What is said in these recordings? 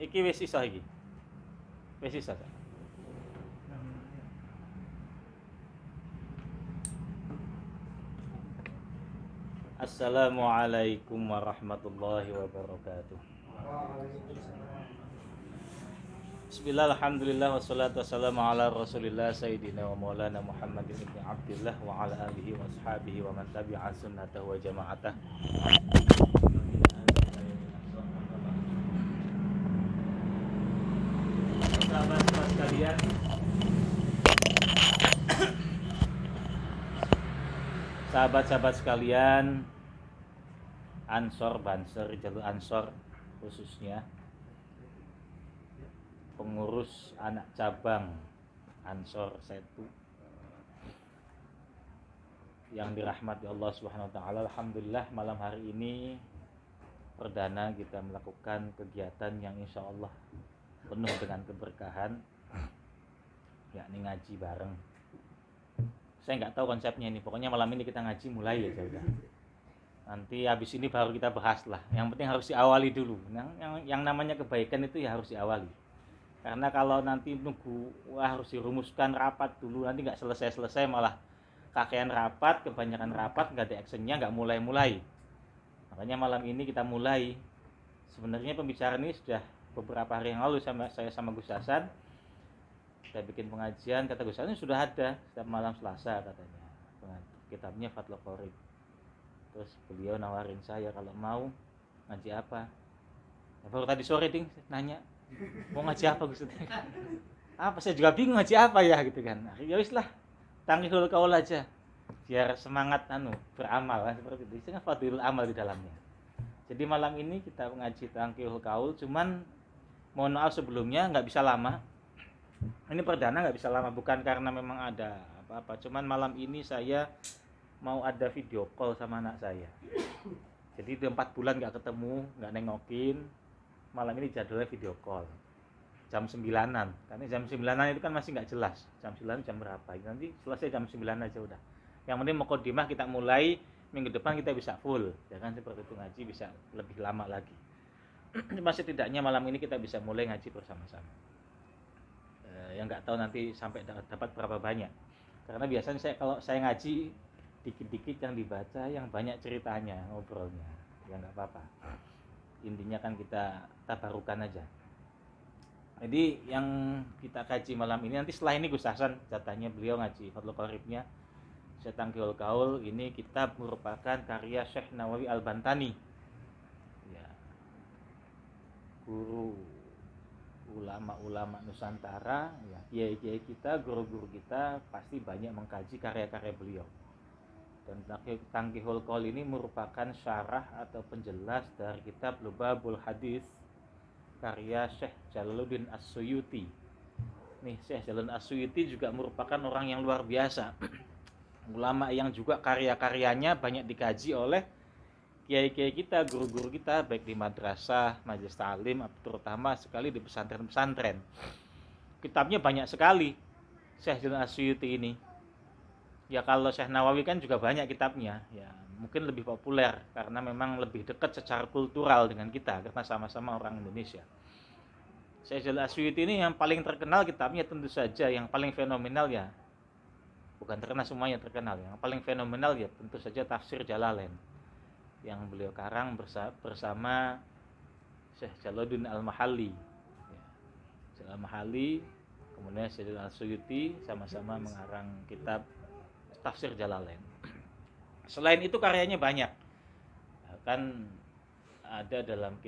Iki wis iso iki. Wis iso. Assalamualaikum warahmatullahi wabarakatuh. Bismillah, alhamdulillah, wassalatu wassalamu ala rasulillah sayyidina wa maulana Muhammadin ibn Abdillah wa ala alihi wa ashabihi wa man tabi'a sunnatahu wa jama'atah. Sahabat-sahabat sekalian, sahabat-sahabat sekalian, Ansor, Banser, jalur Ansor khususnya pengurus anak cabang Ansor Setu yang dirahmati Allah Subhanahu wa taala. Alhamdulillah malam hari ini perdana kita melakukan kegiatan yang insya Allah penuh dengan keberkahan, yakni ngaji bareng. Saya nggak tahu konsepnya ini, pokoknya malam ini kita ngaji mulai aja udah. Nanti habis ini baru kita bahas lah. Yang penting harus diawali dulu. Yang namanya kebaikan itu ya harus diawali. Karena kalau nanti nunggu harus dirumuskan rapat dulu, nanti nggak selesai malah kakean rapat, kebanyakan rapat nggak ada actionnya, nggak mulai. Makanya malam ini kita mulai. Sebenarnya pembicaraan ini sudah beberapa hari yang lalu saya sama Gus Hasan. Kita bikin pengajian, kata Gus Hasan sudah ada setiap malam Selasa katanya. Kitabnya Fathul Qorib. Terus beliau nawarin saya kalau mau ngaji apa. Ya, baru tadi sore ding nanya, mau ngaji apa Gus? Apa, saya juga bingung ngaji apa ya gitu kan. Ya wis lah, Tangkihul Qaul aja. Biar semangat beramal kan, seperti itu. Itu fadilul amal di dalamnya. Jadi malam ini kita mengaji Tangkihul Qaul, cuman mohon maaf sebelumnya nggak bisa lama. Ini perdana nggak bisa lama, bukan karena memang ada apa-apa. Cuman malam ini saya mau ada video call sama anak saya. Jadi udah 4 bulan nggak ketemu, nggak nengokin. Malam ini jadwalnya video call. Jam 9-an. Karena jam 9-an itu kan masih nggak jelas. Jam 9 jam berapa. Nanti selesai jam 9 aja udah. Yang penting mukadimah kita mulai, minggu depan kita bisa full. Ya kan, seperti itu ngaji bisa lebih lama lagi. Masih setidaknya malam ini kita bisa mulai ngaji bersama-sama. Yang nggak tahu nanti sampai dapat berapa banyak. Karena biasanya kalau saya ngaji dikit-dikit yang dibaca, yang banyak ceritanya, ngobrolnya. Ya nggak apa-apa. Intinya kan kita tabarukan aja. Jadi yang kita kaji malam ini, nanti setelah ini Gus Hasan jatahnya beliau ngaji Fathul Qoribnya Tangkihul Qaul. Ini kitab merupakan karya Syekh Nawawi Al-Bantani, ya, guru ulama-ulama Nusantara, ya, kiai-kiai kita, guru-guru kita pasti banyak mengkaji karya-karya beliau. Dan Tangkihul Qaul ini merupakan syarah atau penjelas dari kitab Lubabul Hadis karya Syekh Jalaluddin As-Suyuti. Nih, Syekh Jalaluddin As-Suyuti juga merupakan orang yang luar biasa. Ulama yang juga karya-karyanya banyak dikaji oleh kiai-kiai kita, guru-guru kita, baik di madrasah, majelis ta'lim, terutama sekali di pesantren-pesantren. Kitabnya banyak sekali Syekh Jalaluddin As-Suyuti ini. Ya kalau Syekh Nawawi kan juga banyak kitabnya, ya mungkin lebih populer karena memang lebih dekat secara kultural dengan kita karena sama-sama orang Indonesia. Syekh Jalaluddin As-Suyuti ini yang paling terkenal kitabnya tentu saja, yang paling fenomenal ya, bukan karena semuanya terkenal, yang paling fenomenal ya tentu saja Tafsir Jalalain yang beliau karang bersama Syekh Jalaluddin Al-Mahalli, ya, Syekh Al-Mahalli, kemudian Syekh Jalaluddin As-Suyuti sama-sama mengarang kitab Tafsir Jalalain. Selain itu karyanya banyak. Kan ada dalam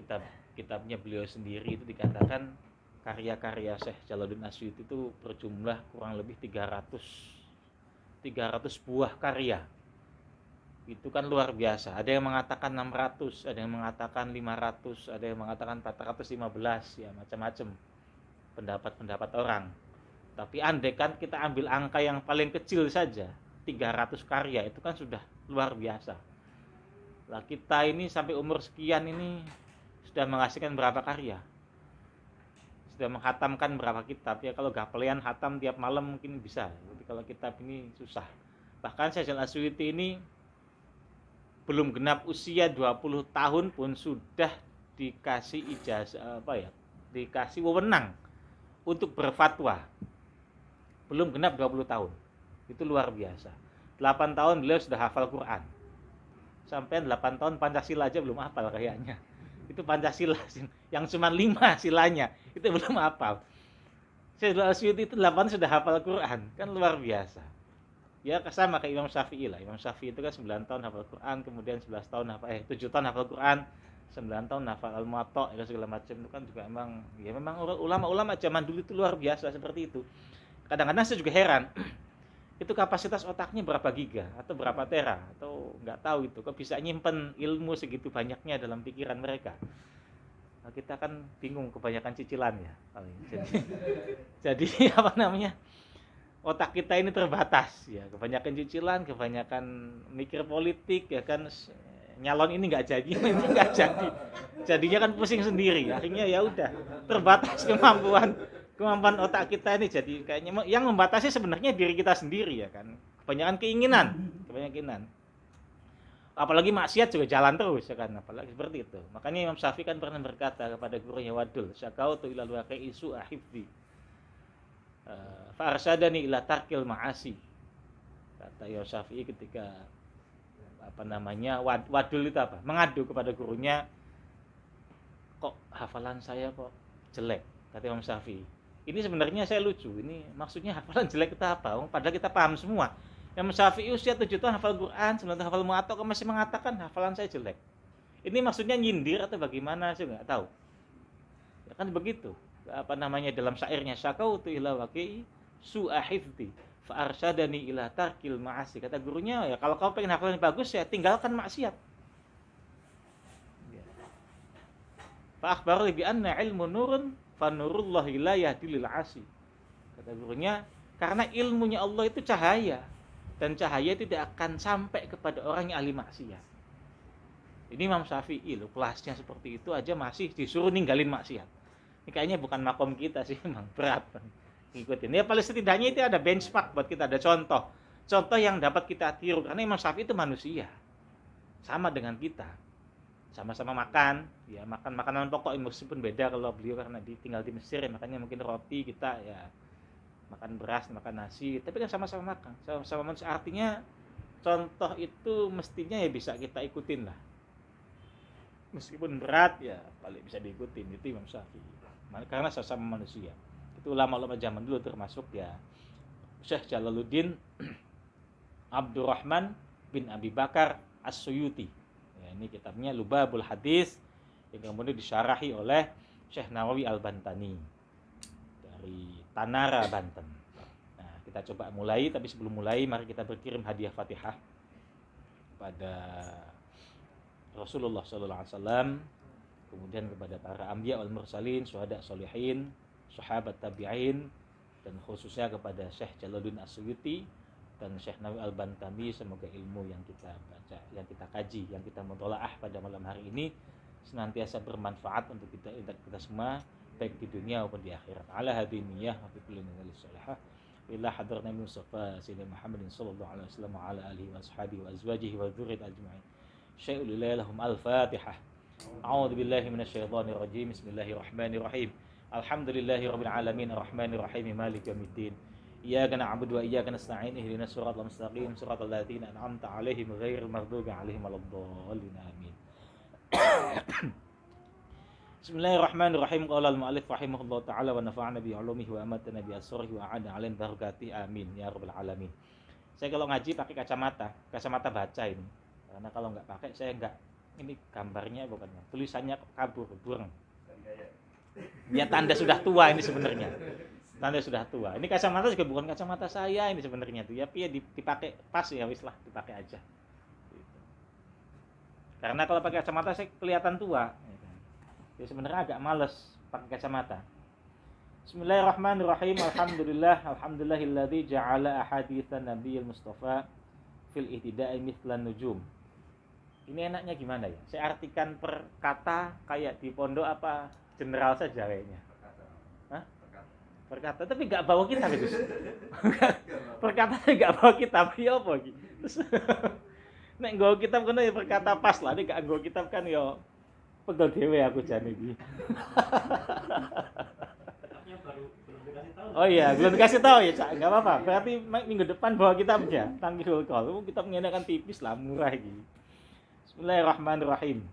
kitabnya beliau sendiri itu dikatakan karya-karya Syekh Jalaluddin As-Suyuti itu berjumlah kurang lebih 300 buah karya. Itu kan luar biasa. Ada yang mengatakan 600, ada yang mengatakan 500, ada yang mengatakan 415, ya macam-macam pendapat orang. Tapi andai kan kita ambil angka yang paling kecil saja, 300 karya, itu kan sudah luar biasa. Lah kita ini sampai umur sekian ini sudah menghasilkan berapa karya? Sudah menghatamkan berapa kitab? Ya kalau gaplean hatam tiap malam mungkin bisa. Tapi kalau kitab ini susah. Bahkan Syekh Jalaluddin As-Suyuti ini belum genap usia 20 tahun pun sudah dikasih ijazah dikasih wewenang untuk berfatwa. Belum genap 20 tahun. Itu luar biasa. 8 tahun beliau sudah hafal Quran. Sampai 8 tahun Pancasila aja belum hafal kayaknya. Itu Pancasila yang cuma 5 silanya, itu belum hafal. Syekh Al-Asyuti itu 8 sudah hafal Quran, kan luar biasa. Ya sama kayak Imam Syafi'i lah. Imam Syafi'i itu kan 9 tahun hafal Quran, kemudian 11 tahun 7 tahun hafal Quran, 9 tahun hafal Al-Muwatta, ya segala macam itu kan juga memang ulama-ulama zaman dulu itu luar biasa seperti itu. Kadang-kadang saya juga heran, itu kapasitas otaknya berapa giga atau berapa tera atau nggak tahu itu, kok bisa nyimpen ilmu segitu banyaknya dalam pikiran mereka. Nah, kita kan bingung, kebanyakan cicilan ya. Jadi apa namanya, otak kita ini terbatas ya, kebanyakan cicilan, kebanyakan mikir politik ya kan, nyalon ini nggak jadi, ini nggak jadi, jadinya kan pusing sendiri, akhirnya ya udah terbatas kemampuan otak kita ini. Jadi kayaknya yang membatasi sebenarnya diri kita sendiri ya kan, kebanyakan keinginan, apalagi maksiat juga jalan terus ya kan, apalagi seperti itu. Makanya Imam Syafi'i kan pernah berkata kepada gurunya Wadul, syakautu ilal waqi'i su'a hifdzi fa arsyadani ila tarkil ma'asi. Kata Imam Syafi'i ketika Wadul itu mengadu kepada gurunya, kok hafalan saya kok jelek, kata Imam Syafi'i. Ini sebenarnya saya lucu, ini maksudnya hafalan jelek itu apa? Padahal kita paham semua. Imam Syafi'i usia 7 tahun hafal Quran, 9 tahun hafal Muwatta, kok masih mengatakan hafalan saya jelek. Ini maksudnya nyindir atau bagaimana, saya nggak tahu. Ya kan begitu. Dalam syairnya, syakautu ila waqi'i su'a hifdzi fa arsyadani ila tarkil ma'asi. Kata gurunya, ya kalau kau pengen hafalan bagus ya tinggalkan maksiat. Fa akhbaru bi anna ilmu nurun fa nurullahi la yahdi lil 'asi. Kata gurunya, karena ilmunya Allah itu cahaya, dan cahaya tidak akan sampai kepada orang yang ahli maksiat. Ini Imam Syafi'i loh, kelasnya seperti itu aja masih disuruh ninggalin maksiat. Ini kayaknya bukan makom kita sih, memang berat ngikutin. Ya paling setidaknya itu ada benchmark buat kita, ada contoh yang dapat kita tiru. Karena Imam Syafi'i itu manusia, sama dengan kita, sama-sama makan, ya makan makanan pokok, meskipun beda. Kalau beliau karena tinggal di Mesir, ya makannya mungkin roti, kita ya makan beras, makan nasi, tapi kan sama-sama makan, sama-sama manusia. Artinya contoh itu mestinya ya bisa kita ikutin lah, meskipun berat ya paling bisa diikutin. Itu Imam Syafi'i, karena sama-sama manusia. Itu ulama-ulama zaman dulu, termasuk ya Syekh Jalaluddin Abdurrahman bin Abi Bakar As-Suyuti ya, ini kitabnya Lubabul Hadis yang kemudian disyarahi oleh Syekh Nawawi Al-Bantani dari Tanara, Banten. Nah, kita coba mulai, tapi sebelum mulai mari kita berkirim hadiah Fatihah kepada Rasulullah sallallahu alaihi wasallam, kemudian kepada para anbiya wal mursalin, syuhada sholihin, sahabat tabi'in, dan khususnya kepada Syekh Jalaluddin As-Suyuti dan Syekh Nawawi Al-Bantani. Semoga ilmu yang kita baca, yang kita kaji, yang kita mutolaah pada malam hari ini senantiasa bermanfaat untuk kita semua, baik di dunia maupun di akhirat. Ala hadhihi niyyah wa fi kulli niyyah salihah. Ila hadrat Nabi Mustafa Sayyidina Muhammadin sallallahu alaihi wasallam wa ala alihi wa ashabihi wa azwajihi wa dzurriyyatihi ajma'in. Syai'ul lahum al-Fatihah. A'udzu billahi minasyaitonir rajim. Bismillahirrahmanirrahim. Alhamdulillahirabbil alamin arrahmanir rahim maliki yaumiddin. Iyyaka na'budu wa iyyaka nasta'in ihdinas siratal mustaqim siratal ladzina an'amta 'alaihim ghairil maghdubi 'alaihim waladdallin. Amin. Bismillahirrahmanirrahim. Qala al-mu'allif rahimahullah ta'ala wa nafa'ana bi 'ulumihi wa amatana bi asrihi wa 'ada 'alaina barakati. Amin ya rabbal alamin. Saya kalau ngaji pakai kacamata baca ini. Karena kalau enggak pakai saya enggak, ini gambarnya bukan, tulisannya kabur, burung. Ya tanda sudah tua ini sebenarnya. Tanda sudah tua. Ini kacamata juga bukan kacamata saya ini sebenarnya tuh. Ya dipakai pas ya wis lah, dipakai aja. Gitu. Karena kalau pakai kacamata saya kelihatan tua. Ya sebenarnya agak males pakai kacamata. Bismillahirrahmanirrahim. Alhamdulillahilladzi ja'ala ahaditsan nabiyil mustafa fil ihtida'i mithlan nujum. Ini enaknya gimana ya? Saya artikan per kata kayak di pondok apa general saja kayaknya. Hah? Per kata tapi enggak bawa kitab itu. Per kata enggak bawa kitab ya apa iki? Terus nek nggawa kitab kono ya per kata pas lah, nek enggak nggawa kitab kan ya Pegel dhewe aku jane iki. Oh iya, belum dikasih tahu ya, Cak. Enggak apa-apa. Berarti minggu depan bawa kitabnya. Tangkil Call. Kita mengenakan tipis lah, murah iki. Bismillahirrahmanirrahim.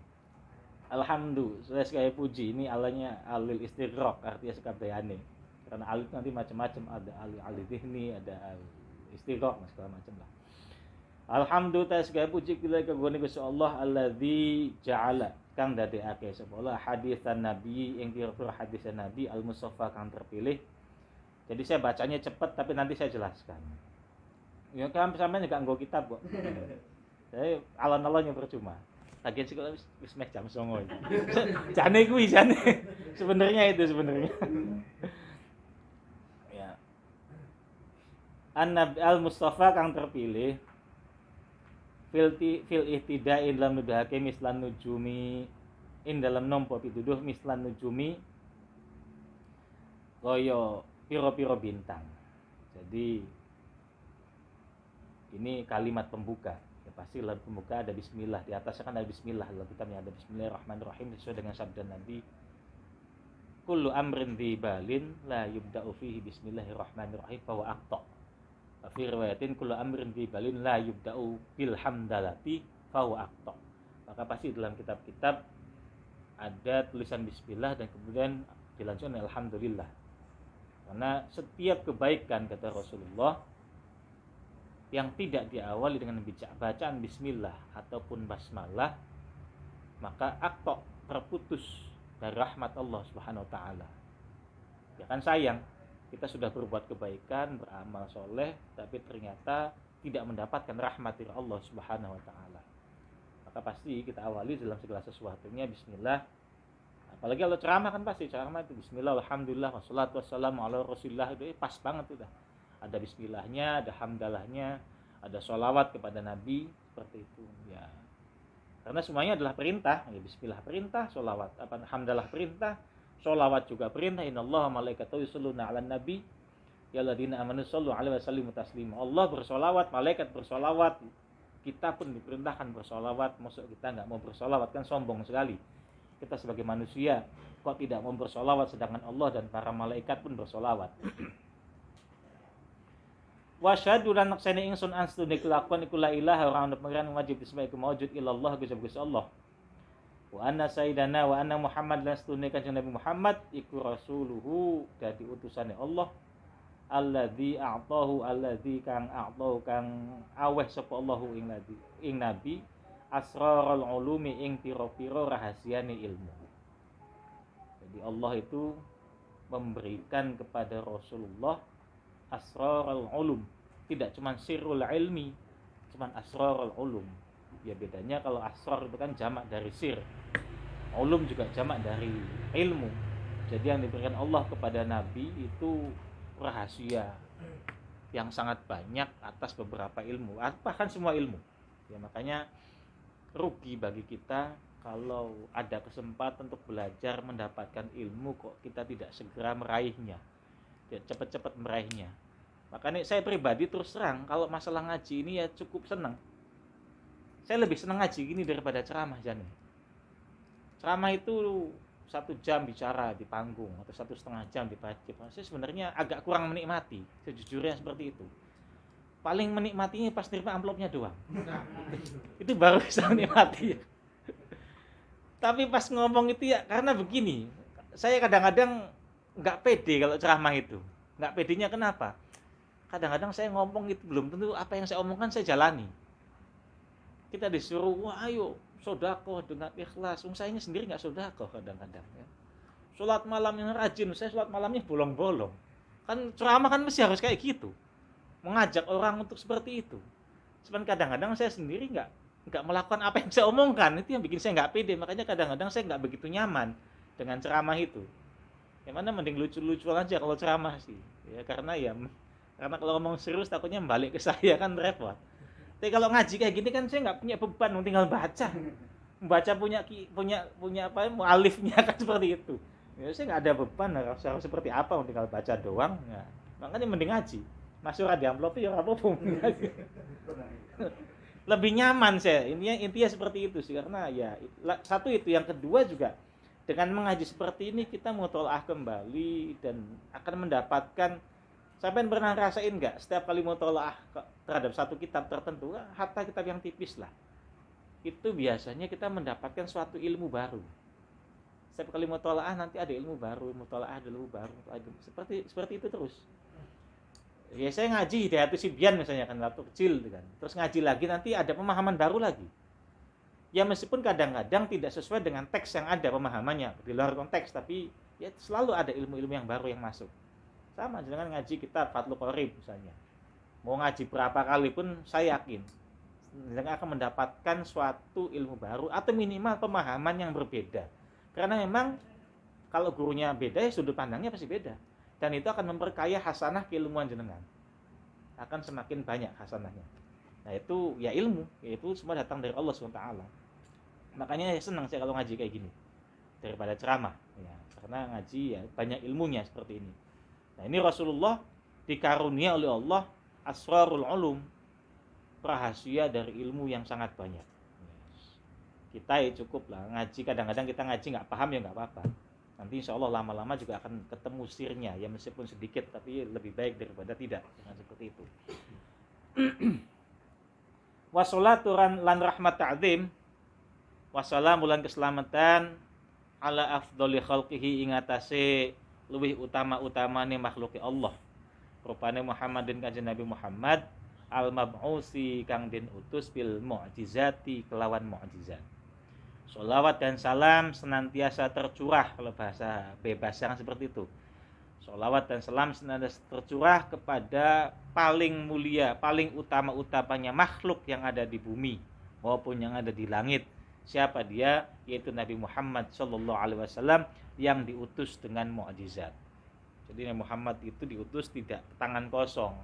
Alhamdulillah, saya sekali puji. Ini alanya alil istighraq, artinya sekabehane. Karena alif nanti macam-macam, ada alil dhihni, ada alil istighraq, segala macam lah. Alhamdulillah segala puji kita kagungane Gusti Allah alladzi ja'ala kang dadekake sapa Allah hadisan nabi ing pira-pira hadis nabi al-mustafa kang terpilih. Jadi saya bacanya cepat tapi nanti saya jelaskan. Ya kan sampean enggak nggo kitab kok. Saya alon-alonnya percuma. Lagian sih kalau wis meh jam 09.00 iki. Jane kuwi jane. Sebenarnya itu sebenarnya. Ya. An-nabi al-mustafa kang terpilih fil ihtida'in dalam nuduhake mislan nujumi in dalam nompo pituduh mislan nujumi kaya piro-piro bintang. Jadi ini kalimat pembuka. Ya pasti dalam pembuka ada bismillah, di atasnya kan ada bismillah, dalam kitabnya ada bismillahirrahmanirrahim sesuai dengan sabda Nabi kullu amrin dzibalin la yubda'u fihi bismillahirrahmanirrahim fa huwa aqta. Fi riwayatin kullu amrin dzibalin la yubda'u bil hamdalati fa huwa aqta. Maka pasti dalam kitab-kitab ada tulisan bismillah dan kemudian dilanjutkan alhamdulillah. Karena setiap kebaikan kata Rasulullah yang tidak diawali dengan bacaan bismillah ataupun basmalah maka aqta, terputus dari rahmat Allah Subhanahu wa taala. Ya kan sayang kita sudah berbuat kebaikan, beramal soleh, tapi ternyata tidak mendapatkan rahmat dari Allah Subhanahu wa taala. Maka pasti kita awali dalam segala sesuatunya bismillah. Apalagi kalau ceramah kan pasti ceramah itu bismillah, alhamdulillah, wassalatu wassalamu ala rasulillah, itu pas banget udah. Ada bismillahnya, ada hamdalahnya, ada sholawat kepada Nabi, seperti itu ya. Karena semuanya adalah perintah, ya bismillah perintah, sholawat, hamdalah perintah, sholawat juga perintah. Innallaha malaikatahu yusholluna 'alan nabi ya alladzina amanu shollu 'alaihi wa sallimu taslima. Allah bersholawat, malaikat bersholawat, kita pun diperintahkan bersholawat. Maksud kita enggak mau bersholawat kan sombong sekali. Kita sebagai manusia kok tidak mau bersholawat sedangkan Allah dan para malaikat pun bersholawat. Wa syahadu lan naksane ingsun anstune kelakuan iku la ilaha ora ana pangeran wajib disembah iku maujud illallah Gusti Allah. Wa anna sayyidana wa anna Muhammad lan stune kanjeng Nabi Muhammad iku rasuluhu dadi utusane Allah alladzi kang a'tahu kang aweh sapa Allahu ing nabi asrarul ulumi ing pira-pira rahasiane ilmu. Jadi Allah itu memberikan kepada Rasulullah asrarul ulum, tidak cuma sirrul ilmi, cuma asrarul ulum. Ya bedanya kalau asrar itu kan jamak dari sir, ulum juga jamak dari ilmu. Jadi yang diberikan Allah kepada Nabi itu rahasia yang sangat banyak atas beberapa ilmu, bahkan semua ilmu. Ya makanya rugi bagi kita kalau ada kesempatan untuk belajar mendapatkan ilmu kok kita tidak segera meraihnya, cepat-cepat meraihnya. Makanya saya pribadi terus terang kalau masalah ngaji ini ya cukup senang. Saya lebih senang ngaji gini daripada ceramah Jani. Ceramah itu 1 jam bicara di panggung atau 1,5 jam di pajak. Saya sebenarnya agak kurang menikmati, sejujurnya seperti itu. Paling menikmatinya pas nerima amplopnya doang. Itu baru bisa menikmati. Tapi pas ngomong itu ya karena begini, saya kadang-kadang nggak pede kalau ceramah itu. Nggak pedenya kenapa? Kadang-kadang saya ngomong itu belum tentu apa yang saya omongkan saya jalani. Kita disuruh, wah ayo sedekah dengan ikhlas. Saya sendiri nggak sedekah kadang-kadang. Ya. Sholat malam yang rajin, saya sholat malamnya bolong-bolong. Kan ceramah kan mesti harus kayak gitu. Mengajak orang untuk seperti itu. Cuman kadang-kadang saya sendiri nggak melakukan apa yang saya omongkan, itu yang bikin saya nggak pede. Makanya kadang-kadang saya nggak begitu nyaman dengan ceramah itu. Yang mana mending lucu-lucu aja kalau ceramah sih. Ya karena kalau ngomong serius takutnya balik ke saya kan repot. Tapi kalau ngaji kayak gini kan saya nggak punya beban, tinggal baca. Membaca punya apa mualifnya kan seperti itu. Ya saya nggak ada beban harus seperti apa, tinggal baca doang. Ya. Makanya mending ngaji. Masuk di amplop ya apa-apa. lebih nyaman saya. Intinya seperti itu sih, karena ya satu itu, yang kedua juga dengan mengaji seperti ini kita mutolaah kembali dan akan mendapatkan. Sampai pernah rasain nggak setiap kali mutolaah terhadap satu kitab tertentu, hatta kitab yang tipis lah, itu biasanya kita mendapatkan suatu ilmu baru. Setiap kali mutolaah nanti ada ilmu baru, mutolaah ada ilmu baru, seperti itu terus. Ya saya ngaji Hidayatus Sibyan misalnya kan waktu kecil kan. Terus ngaji lagi nanti ada pemahaman baru lagi. Ya meskipun kadang-kadang tidak sesuai dengan teks yang ada pemahamannya, di luar konteks, tapi ya selalu ada ilmu-ilmu yang baru yang masuk. Sama dengan ngaji kitab Fathul Qorib misalnya. Mau ngaji berapa kali pun saya yakin akan mendapatkan suatu ilmu baru atau minimal pemahaman yang berbeda. Karena memang kalau gurunya beda ya sudut pandangnya pasti beda. Dan itu akan memperkaya hasanah keilmuan jenengan. Akan semakin banyak hasanahnya. Nah itu ya ilmu, itu semua datang dari Allah SWT. Makanya senang saya kalau ngaji kayak gini daripada ceramah ya, karena ngaji ya banyak ilmunya seperti ini. Nah ini Rasulullah dikarunia oleh Allah asrarul ulum, rahasia dari ilmu yang sangat banyak. Kita ya cukup lah ngaji, kadang-kadang kita ngaji nggak paham ya nggak apa-apa. Nanti insya Allah lama-lama juga akan ketemu sirnya ya, meskipun sedikit tapi lebih baik daripada tidak. Dengan seperti itu. Wassalatu lan rahmat ta'zim wassalamu lan keselamatan ala afdholi khalqihi ingatase luwih utama-utamane makhluki Allah. Rupane Muhammadin kanjeng Nabi Muhammad al-mab'usi kang den utus bil mu'jizati kelawan mu'jizat. Sholawat dan salam senantiasa tercurah, kalau bahasa bebas yang seperti itu. Sholawat dan salam senantiasa tercurah kepada paling mulia, paling utama-utamanya makhluk yang ada di bumi maupun yang ada di langit. Siapa dia? Yaitu Nabi Muhammad SAW yang diutus dengan mukjizat. Jadi Nabi Muhammad itu diutus tidak tangan kosong,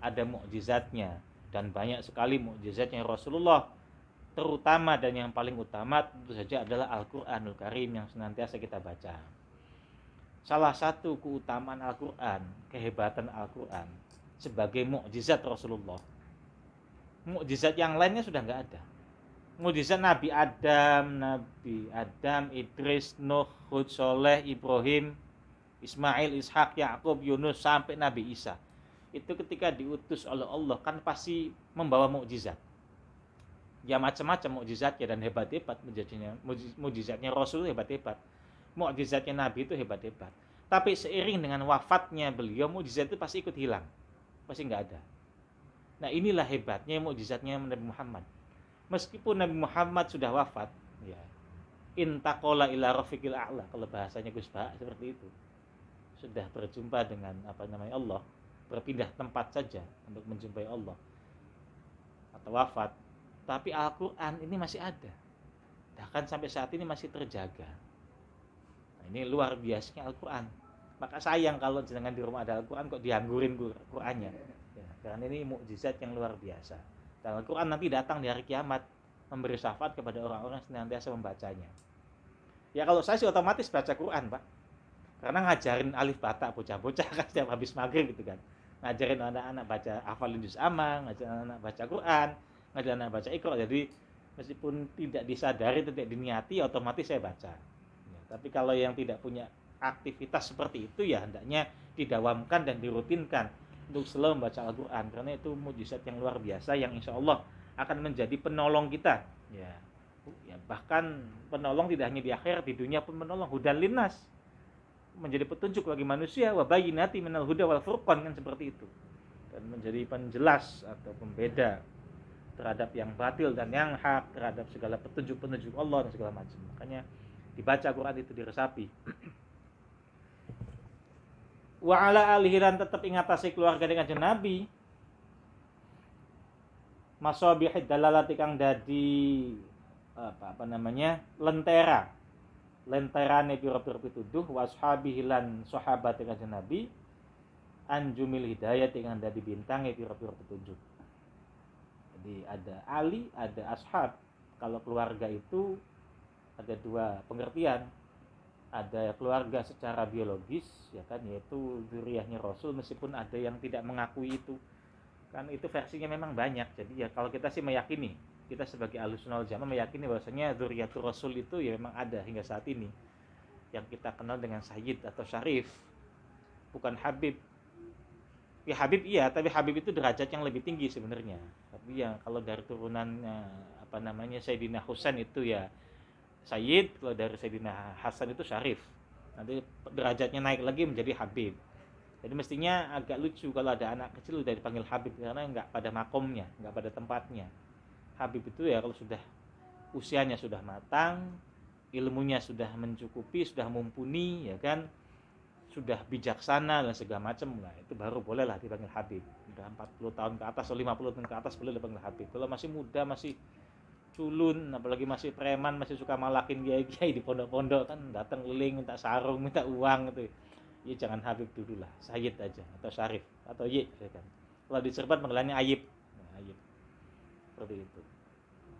ada mukjizatnya, dan banyak sekali mukjizatnya Rasulullah. Terutama dan yang paling utama tentu saja adalah Al-Quranul Karim yang senantiasa kita baca. Salah satu keutamaan Al-Quran, kehebatan Al-Quran sebagai mukjizat Rasulullah. Mukjizat yang lainnya sudah nggak ada. Mukjizat Nabi Adam, Idris, Nuh, Hud, Soleh, Ibrahim, Ismail, Ishak, Yakub, Yunus sampai Nabi Isa. Itu ketika diutus oleh Allah kan pasti membawa mukjizat. Ya macam-macam mukjizatnya dan hebat-hebat, mukjizatnya Rasul hebat-hebat, mukjizatnya Nabi itu hebat-hebat. Tapi seiring dengan wafatnya beliau, mukjizat itu pasti ikut hilang, pasti nggak ada. Nah inilah hebatnya mukjizatnya Nabi Muhammad. Meskipun Nabi Muhammad sudah wafat, ya intaqala ila rafiqil a'la, kalau bahasanya Gus Bah seperti itu, sudah berjumpa dengan Allah, berpindah tempat saja untuk menjumpai Allah atau wafat. Tapi Al-Quran ini masih ada, bahkan sampai saat ini masih terjaga. Nah, ini luar biasanya Al-Quran. Maka sayang kalau jangan di rumah ada Al-Quran kok dianggurin Qurannya ya, karena ini mukjizat yang luar biasa. Dan Al-Quran nanti datang di hari kiamat memberi syafaat kepada orang-orang yang senantiasa membacanya. Ya kalau saya sih otomatis baca Quran Pak, karena ngajarin alif bata bocah-bocah kan setiap habis maghrib gitu kan, ngajarin anak-anak baca hafalin juz amma, ngajarin anak-anak baca Quran, ngajarin anak baca Iqra. Jadi meskipun tidak disadari, tidak diniati, otomatis saya baca ya, tapi kalau yang tidak punya aktivitas seperti itu ya hendaknya didawamkan dan dirutinkan untuk selalu membaca Al-Quran, karena itu mukjizat yang luar biasa yang insya Allah akan menjadi penolong kita ya, bahkan penolong tidak hanya di akhirat, di dunia pun menolong. Hudan linnas, menjadi petunjuk bagi manusia, wa bayyinati minal huda wal furqan, kan seperti itu, dan menjadi penjelas atau pembeda terhadap yang batil dan yang hak, terhadap segala petunjuk-petunjuk Allah dan segala macam. Makanya dibaca Quran itu diresapi. Wa ala alihi, dan tetap ingatasi keluarga dengan Nabi. Masabihid dalalati kang dadi lenterane pira-pira pituduh, washabihi lan sahabat kanjeng Nabi, anjumil hidayah kang dadi bintange pira-pira petunjuk. Jadi ada Ali, ada ashab. Kalau keluarga itu ada dua pengertian. Ada keluarga secara biologis ya kan, yaitu zuriyahnya Rasul, meskipun ada yang tidak mengakui itu. Kan itu versinya memang banyak. Jadi ya kalau kita sih meyakini, kita sebagai Ahlussunnah wal Jamaah meyakini bahwasanya Dzurriyyatur Rasul itu ya memang ada hingga saat ini. Yang kita kenal dengan Sayyid atau Syarif, bukan Habib. Ya Habib iya, tapi Habib itu derajat yang lebih tinggi sebenarnya. Tapi ya kalau dari turunannya apa namanya Sayyidina Husain itu ya Sayyid, kalau dari Sayyidina Hasan itu Syarif. Nanti derajatnya naik lagi menjadi Habib. Jadi mestinya agak lucu kalau ada anak kecil udah dipanggil Habib karena nggak pada makomnya, nggak pada tempatnya. Habib itu ya kalau sudah usianya sudah matang, ilmunya sudah mencukupi, sudah mumpuni, ya kan, sudah bijaksana dan segala macam, nah itu baru bolehlah dipanggil Habib. Udah 40 tahun ke atas atau 50 tahun ke atas boleh dipanggil Habib. Kalau masih muda, masih culun, apalagi masih preman, masih suka malakin kiai-kiai di pondok-pondok kan, datang keliling minta sarung, minta uang gitu. Ya jangan Habib dulu lah, Sayyid aja atau Syarif atau Y, ya kan. Kalau di Serbat panggilannya Ayib. Nah, Ayib. Seperti itu.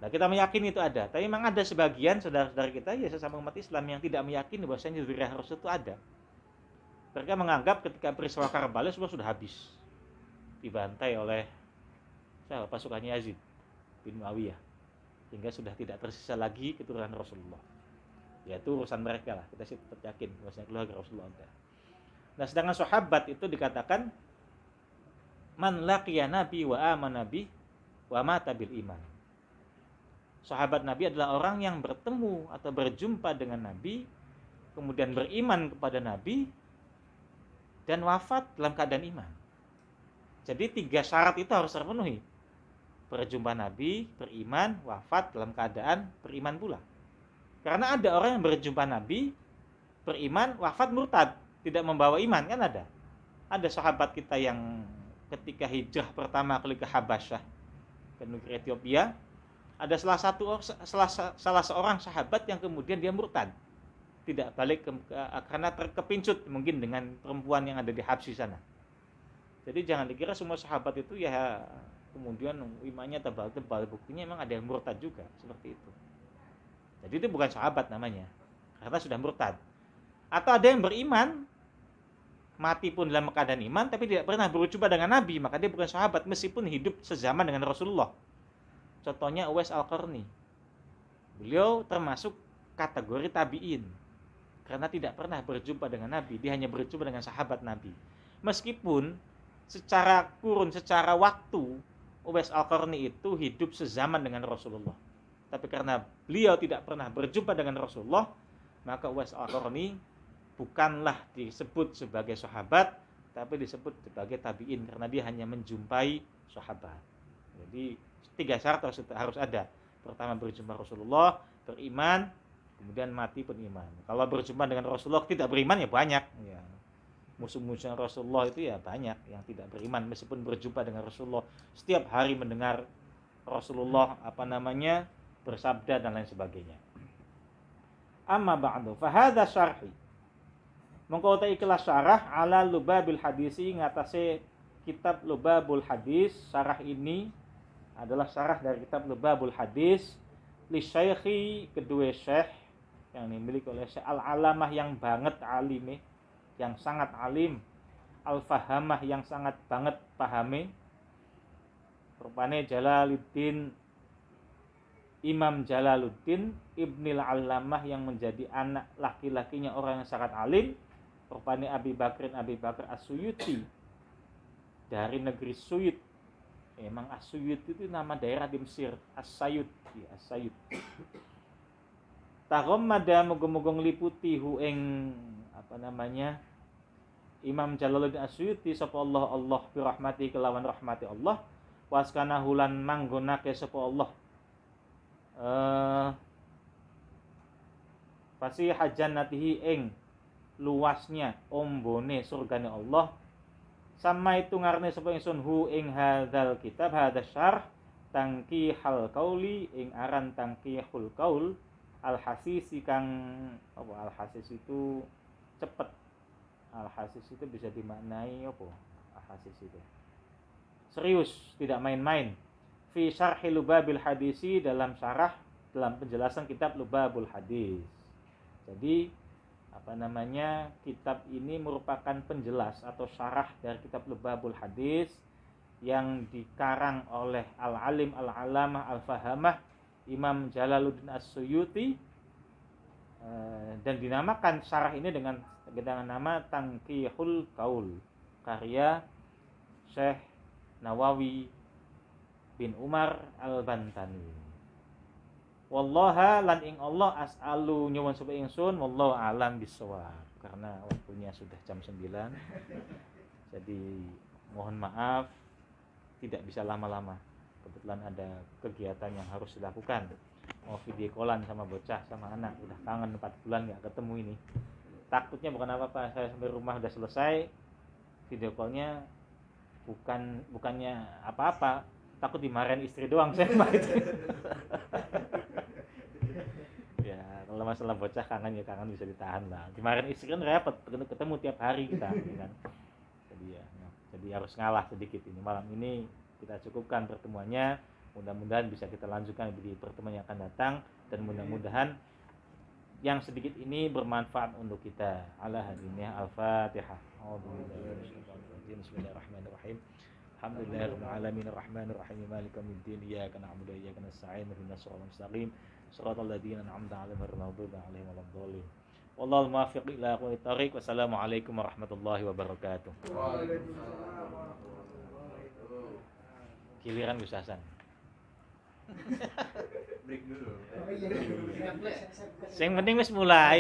Nah, kita meyakini itu ada, tapi memang ada sebagian saudara-saudara kita ya sesama umat Islam yang tidak meyakini bahwasanya Dzurriyyah Rasul itu ada. Mereka menganggap ketika peristiwa Karbala semua sudah habis, dibantai oleh pasukannya Yazid bin Muawiyah, hingga sudah tidak tersisa lagi keturunan Rasulullah. Ya itu urusan mereka lah, kita sih tetap yakin bahwasanya keluarga Rasulullah ada. Nah sedangkan sahabat itu dikatakan man laqiya nabi wa amana nabi wa mata bil iman. Sahabat Nabi adalah orang yang bertemu atau berjumpa dengan Nabi, kemudian beriman kepada Nabi, dan wafat dalam keadaan iman. Jadi 3 syarat itu harus terpenuhi. Berjumpa Nabi, beriman, wafat dalam keadaan beriman pula. Karena ada orang yang berjumpa Nabi, beriman, wafat murtad, tidak membawa iman, kan ada. Ada sahabat kita yang ketika hijrah pertama kali ke Habasyah, ke negeri Ethiopia, ada salah seorang sahabat yang kemudian dia murtad, tidak balik karena terkepincut mungkin dengan perempuan yang ada di Habsyi sana. Jadi jangan dikira semua sahabat itu ya kemudian imannya tebal-tebal, buktinya memang ada yang murtad juga seperti itu. Jadi itu bukan sahabat namanya, karena sudah murtad. Atau ada yang beriman, mati pun dalam keadaan iman, tapi tidak pernah berjumpa dengan Nabi, maka dia bukan sahabat meskipun hidup sezaman dengan Rasulullah. Contohnya Uwais Al-Qarni. Beliau termasuk kategori tabi'in, karena tidak pernah berjumpa dengan Nabi, dia hanya berjumpa dengan sahabat Nabi. Meskipun secara waktu Uwais Al-Qarni itu hidup sezaman dengan Rasulullah, tapi karena beliau tidak pernah berjumpa dengan Rasulullah, maka Uwais Al-Qarni bukanlah disebut sebagai sahabat, tapi disebut sebagai tabi'in karena dia hanya menjumpai sahabat. Jadi 3 syarat harus ada. Pertama berjumpa Rasulullah, beriman, kemudian mati pun iman. Kalau berjumpa dengan Rasulullah tidak beriman ya banyak. Ya. Musuh-musuh Rasulullah itu ya banyak yang tidak beriman meskipun berjumpa dengan Rasulullah. Setiap hari mendengar Rasulullah bersabda dan lain sebagainya. Amma ba'du fa hadza syarhi. Mongko ta ikhlas syarah ala Lubabil Hadisi ngatasi kitab Lubabul Hadis. Syarah ini adalah syarah dari kitab Lubabul Hadis li syaikhi, kedua syekh yang dimiliki oleh Syekh Al-Alamah yang banget alime, yang sangat alim, Al-Fahamah yang sangat banget pahami, rupane Jalaluddin, Imam Jalaluddin Ibnil Alamah yang menjadi anak laki-lakinya orang yang sangat alim, rupane Abi Bakr As-Suyuti dari negeri Suyut. Emang As-Suyut itu nama daerah di Mesir, As-Sayut, ya As-Sayut. Taghammada muga-muga ngliputi hu ing Imam Jalaluddin As-Suyuti sapa Allah bi rahmati kelawan rahmati Allah, waskana hulan manggonake sapa Allah fasihah jannatihi ing luasnya ombone surgane Allah. Sama itu ngarne sapa ingsun hu ing hadzal kitab hadza syarh tangkihul qauli ing aran tangkihul qaul al-hasisi kang al-hasis itu cepet. Al-hasis itu bisa dimaknai al-hasis itu serius, tidak main-main. Fi syarhi Lubabil Hadisi dalam penjelasan kitab Lubabul Hadis. Jadi kitab ini merupakan penjelas atau syarah dari kitab Lubabul Hadis yang dikarang oleh Al-Alim Al-Alamah Al-Fahamah Imam Jalaluddin As-Suyuti, dan dinamakan syarah ini dengan nama Tanqihul Qaul, karya Syekh Nawawi bin Umar Al-Bantani. Wallaha lan ing Allah as'alu nyuwun sapa ingsun wallahu alam bisawab. Karena waktunya sudah jam 9. Jadi mohon maaf tidak bisa lama-lama. Kebetulan ada kegiatan yang harus dilakukan. Mau video callan sama bocah sama anak, udah kangen 4 bulan nggak ketemu ini. Takutnya bukan apa-apa, saya sampai rumah udah selesai video callnya, bukannya apa-apa, takut dimarahin istri doang saya itu. Ya kalau masalah bocah kangen ya kangen bisa ditahan lah. Dimarahin istri kan repot, ketemu tiap hari kita kan. Jadi harus ngalah sedikit ini. Malam ini kita cukupkan pertemuannya. Mudah-mudahan bisa kita lanjutkan di pertemuan yang akan datang, dan mudah-mudahan yang sedikit ini bermanfaat untuk kita. Ala hadinnya Al-Fatihah. Bismillahirrahmanirrahim. Alhamdulillahirabbil alamin arrahmanir rahim maliki yaumiddin iyyaka na'budu wa iyyaka nasta'in ihdinas siratal mustaqim siratal ladzina an'amta 'alaihim ghairil maghdubi 'alaihim waladdallin. Wallahul muwaffiq ila aqwamit thoriq. Wassalamualaikum warahmatullahi wabarakatuh. Giliran Gus Hasan. Break dulu. Yang penting wis mulai.